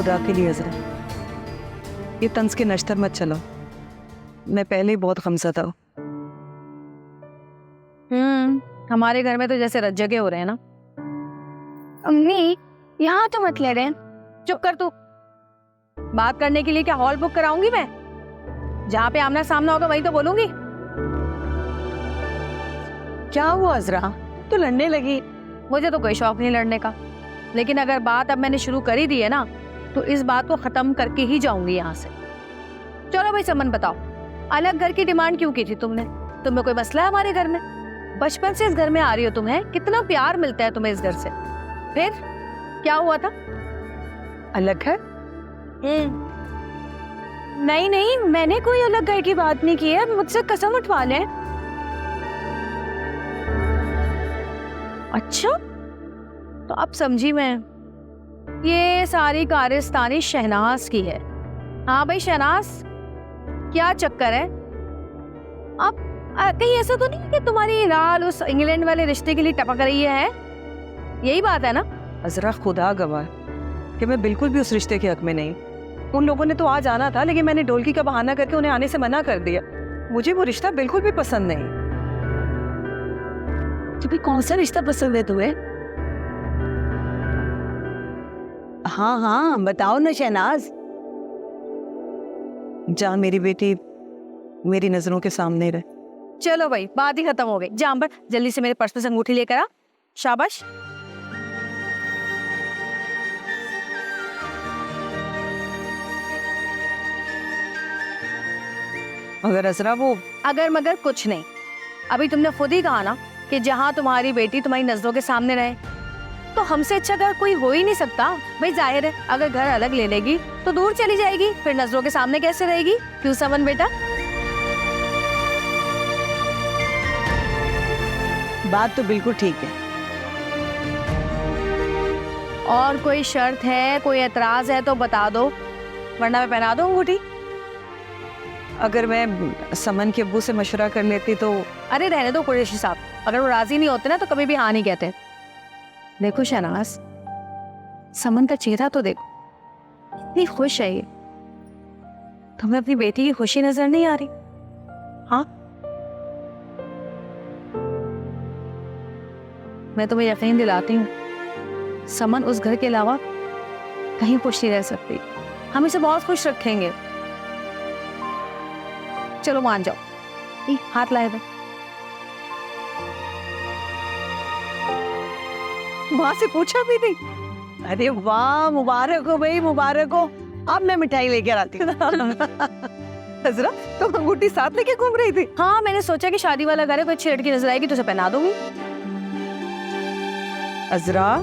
खुदा के लिए अजरा, ये तंज के नश्तर मत चलो। मैं पहले ही बहुत गमज़दा हूँ। हमारे घर में तो जैसे रज्जगे हो रहे हैं ना। अम्मी यहाँ तो मत लड़े। चुप कर तू। बात करने के लिए क्या हॉल बुक कराऊंगी मैं? जहाँ पे आमना सामना होगा वही तो बोलूंगी। क्या हुआ अजरा, तो लड़ने लगी? मुझे तो कोई शौक नहीं लड़ने का, लेकिन अगर बात अब मैंने शुरू कर ही दी है ना, तो इस बात को खत्म करके ही जाऊंगी यहाँ से। चलो भाई समन बताओ, अलग घर की डिमांड क्यों की थी तुमने? तुम्हें कोई मसला है हमारे घर में? बचपन से इस घर में आ रही हो, तुम्हें कितना प्यार मिलता है तुम्हें इस घर से, फिर क्या हुआ था? अलग है? नहीं नहीं, मैंने कोई अलग घर की बात नहीं की है, मुझसे कसम उठवा ले। अच्छा, तो अब समझी मैं, ये सारी कारस्तानी शहनाज की है। हाँ भाई शहनाज, क्या चक्कर है? अब कहीं ऐसा तो नहीं कि तुम्हारी लाल उस इंग्लैंड वाले रिश्ते के लिए टपक रही है? यही बात है ना? अजरा खुदा गवाह कि मैं बिल्कुल भी उस रिश्ते के हक में नहीं। उन लोगों ने तो आज आना था, लेकिन मैंने ढोलकी का बहाना करके उन्हें आने से मना कर दिया। मुझे वो रिश्ता बिल्कुल भी पसंद नहीं। तो भी कौन सा रिश्ता पसंद है तुम्हें? हाँ हाँ बताओ ना शहनाज। जहाँ मेरी बेटी मेरी नजरों के सामने रहे। चलो भाई, बात ही खत्म हो गई। जा अंबर, जल्दी से मेरे पर्स में से अंगूठी लेकर आ। शाबाश। मगर अजरा वो अगर मगर कुछ नहीं, अभी तुमने खुद ही कहा ना कि जहाँ तुम्हारी बेटी तुम्हारी नजरों के सामने रहे, तो हमसे अच्छा घर कोई हो ही नहीं सकता। भाई जाहिर है, अगर घर अलग ले लेगी तो दूर चली जाएगी, फिर नजरों के सामने कैसे रहेगी? क्यों समन बेटा? बात तो बिल्कुल ठीक है। और कोई शर्त है, कोई एतराज है तो बता दो, वरना मैं पहना दूं अंगूठी। अगर मैं समन के अब्बू से मशवरा कर लेती तो। अरे रहने दो कुरैशी साहब, अगर वो राजी नहीं होते ना तो कभी भी हाँ नहीं कहते। देखो शहनाज, समन का चेहरा तो देखो, इतनी खुश है ये। तुम्हें अपनी बेटी की खुशी नजर नहीं आ रही? हाँ, मैं तुम्हें यकीन दिलाती हूँ, समन उस घर के अलावा कहीं खुश नहीं रह सकती। हम इसे बहुत खुश रखेंगे। चलो मान जाओ। हाथ लाए थे। वहां से पूछा भी नहीं? अरे वाह, मुबारक हो भाई, मुबारक हो। अब मैं मिठाई लेकर आती हूँ। अजरा, तुम अंगूठी साथ लेके घूम रही थी? हाँ, मैंने सोचा कि शादी वाला घर है, कोई अच्छी लड़की नजर आएगी तो उसे पहना दूंगी। अजरा,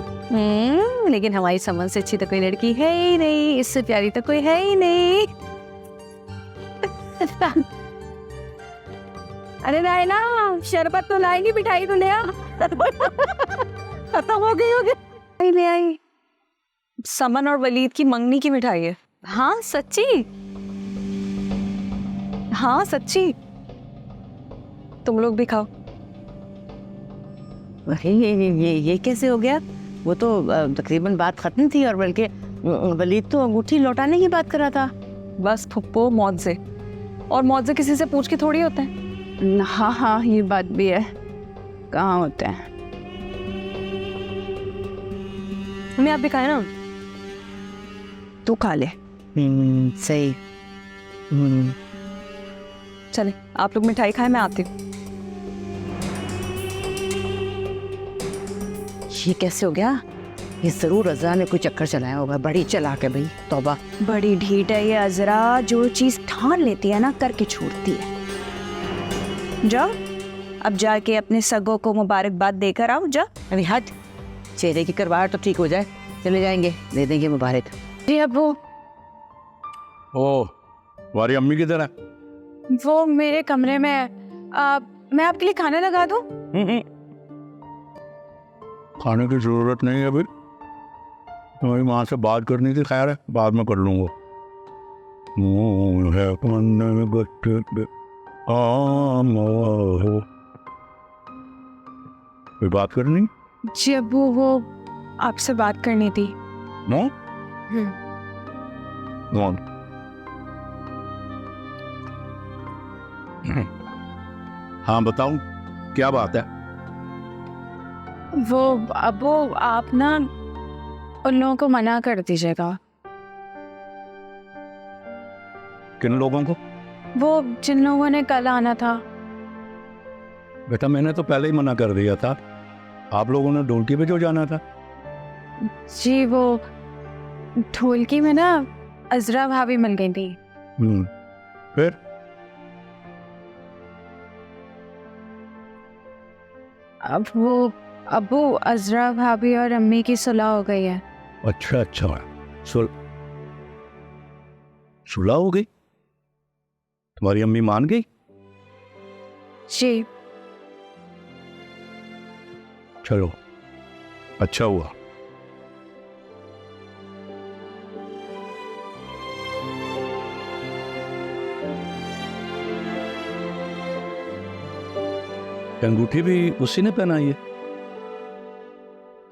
लेकिन हमारी समन से अच्छी तो कोई लड़की है ही नहीं, इससे प्यारी तो कोई है ही नहीं। अरे नायना, शरबत तो लाएंगी, मिठाई तो ले आ। खत्म हो गई होगी। ले आई। समन और वलीद की मंगनी की मिठाई है। हाँ सच्ची? हाँ सच्ची। तुम लोग भी खाओ। अरे ये कैसे हो गया? वो तो तकरीबन बात खत्म थी, और बल्कि वलीद तो अंगूठी लौटाने की बात कर रहा था। बस फुप्पो मौत से, और मौत से किसी से पूछ के थोड़ी होता है। हाँ हाँ, ये बात भी है, कहाँ होता है। हमें आप भी खाए ना। तू खा ले। सही। चले आप लोग मिठाई खाए, मैं आती हूँ। ये कैसे हो गया? ये जरूर अजरा ने कोई चक्कर चलाया होगा। बड़ी चालाक है भाई, तौबा। बड़ी ढीठ है ये अजरा, जो चीज ठान लेती है ना करके छोड़ती है। जाओ अब जाके अपने सगों को मुबारकबाद देकर आओ, जा। अरे हट, चेहरे की करवाहट तो ठीक हो जाए, चले जाएंगे, दे देंगे मुबारक। जी अब्बू। ओह, तुम्हारी अम्मी किधर है? वो मेरे कमरे में है। मैं आपके लिए खाना लगा दूं? खाने की जरूरत नहीं है अभी, तुम्हारी माँ से बात करनी थी। खैर है, बाद में कर लूँगा। कोई बात करनी? जी अब्बू, वो आपसे बात करनी थी। नो? कौन? हाँ बताऊं, क्या बात है? वो अबू आप ना उन लोगों को मना कर दीजिएगा, किन लोगों को? वो जिन लोगों ने कल आना था। बेटा मैंने तो पहले ही मना कर दिया था, आप लोगों ने ढोलकी पे जो जाना था। जी वो ढोलकी में ना अजरा भाभी मिल गई थी। फिर? अब वो अबू अजरा भाभी और अम्मी की सुलह हो गई है। अच्छा अच्छा, सुलह हो गई? तुम्हारी अम्मी मान गई? जी चलो अच्छा हुआ। अंगूठी भी उसी ने पहनाई है?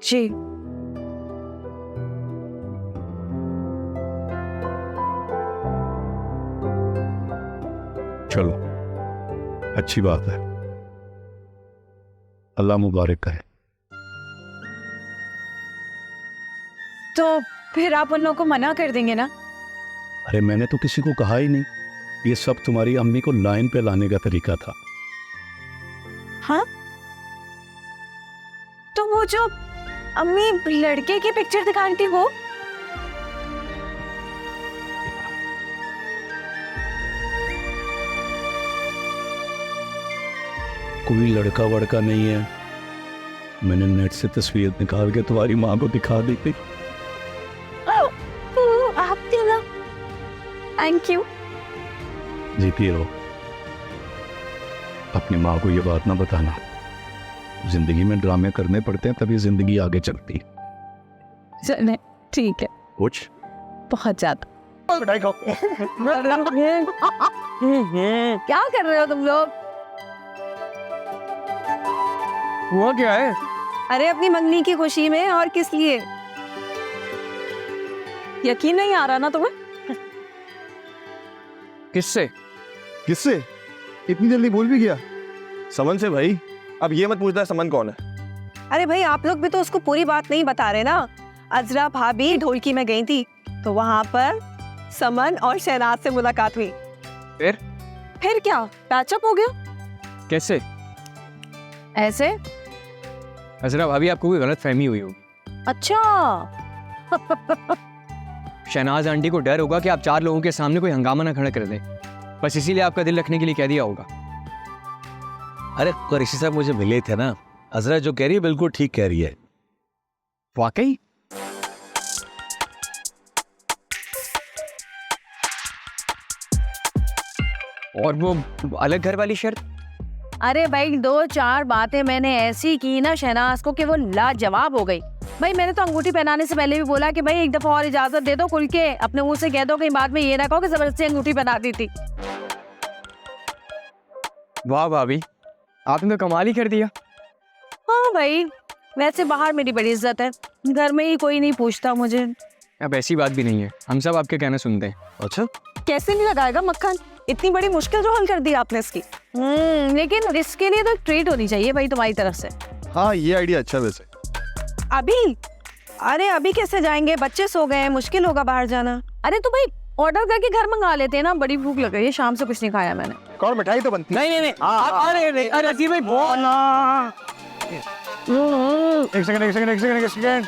जी चलो अच्छी बात है, अल्लाह मुबारक करे। तो फिर आप उन लोगों को मना कर देंगे ना? अरे मैंने तो किसी को कहा ही नहीं, ये सब तुम्हारी अम्मी को लाइन पे लाने का तरीका था। हाँ तो वो जो अम्मी लड़के की पिक्चर दिखा रही थी वो? कोई लड़का वड़का नहीं है, मैंने नेट से तस्वीर निकाल के तुम्हारी माँ को दिखा दी थी। आप ना, थैंक यू। जीती रहो, अपनी माँ को ये बात ना बताना। जिंदगी में ड्रामे करने पड़ते हैं तभी जिंदगी आगे चलती। चले ठीक है, कुछ बहुत ज्यादा। क्या कर रहे हो तुम लोग? हुआ क्या है? अरे अपनी मंगनी की खुशी में, और किस लिए? यकीन नहीं आ रहा ना तुम्हें? किससे? किससे? इतनी जल्दी भूल भी गया? समन से भाई। अब ये मत पूछना समन कौन है। अरे भाई आप लोग भी तो उसको पूरी बात नहीं बता रहे ना। अजरा भाभी ढोलकी में गई थी तो वहां पर समन और शहनाज से मुलाकात हुई। फिर क्या पैचअप हो गया? कैसे? ऐसे? अजरा भाभी आपको कोई गलत फहमी हुई होगी। अच्छा। शहनाज आंटी को डर होगा कि आप 4 लोगों के सामने कोई हंगामा ना खड़ा कर दें, बस इसीलिए आपका दिल रखने के लिए कह दिया होगा। अरे ऋषि साहब मुझे मिले थे ना, अजरा जो कह रही है बिल्कुल ठीक कह रही है। वाकई? और वो अलग घर वाली शर्त? अरे भाई 2-4 बातें मैंने ऐसी की ना शहनाज को कि वो लाजवाब हो गई। भाई मैंने तो अंगूठी पहनाने से पहले भी बोला कि भाई एक दफा और इजाजत दे दो, खुल के अपने मुंह से कह दो, कहीं बाद में ये ना कहो कि जबरदस्ती अंगूठी पहना दी थी। वाह भाभी, आपने तो कमाल ही कर दिया। हाँ भाई, वैसे बाहर मेरी बड़ी इज्जत है, घर में ही कोई नहीं पूछता मुझे। अब ऐसी बात भी नहीं है, हम सब आपके कहना सुनते हैं। अच्छा कैसे नहीं लगाएगा मक्खन? इतनी बड़ी मुश्किल जो हल कर दी आपने इसकी। लेकिन इसके लिए तो ट्रीट होनी चाहिए भाई तुम्हारी तरफ से। हाँ ये आइडिया अच्छा वैसे। अभी? अरे अभी कैसे जाएंगे, बच्चे सो गए हैं, मुश्किल होगा बाहर जाना। अरे तो भाई ऑर्डर करके घर मंगा लेते हैं ना, बड़ी भूख लग रही है, शाम से कुछ नहीं खाया मैंने। और मिठाई तो बनती है। नहीं अरे अजीब भाई एक सेकंड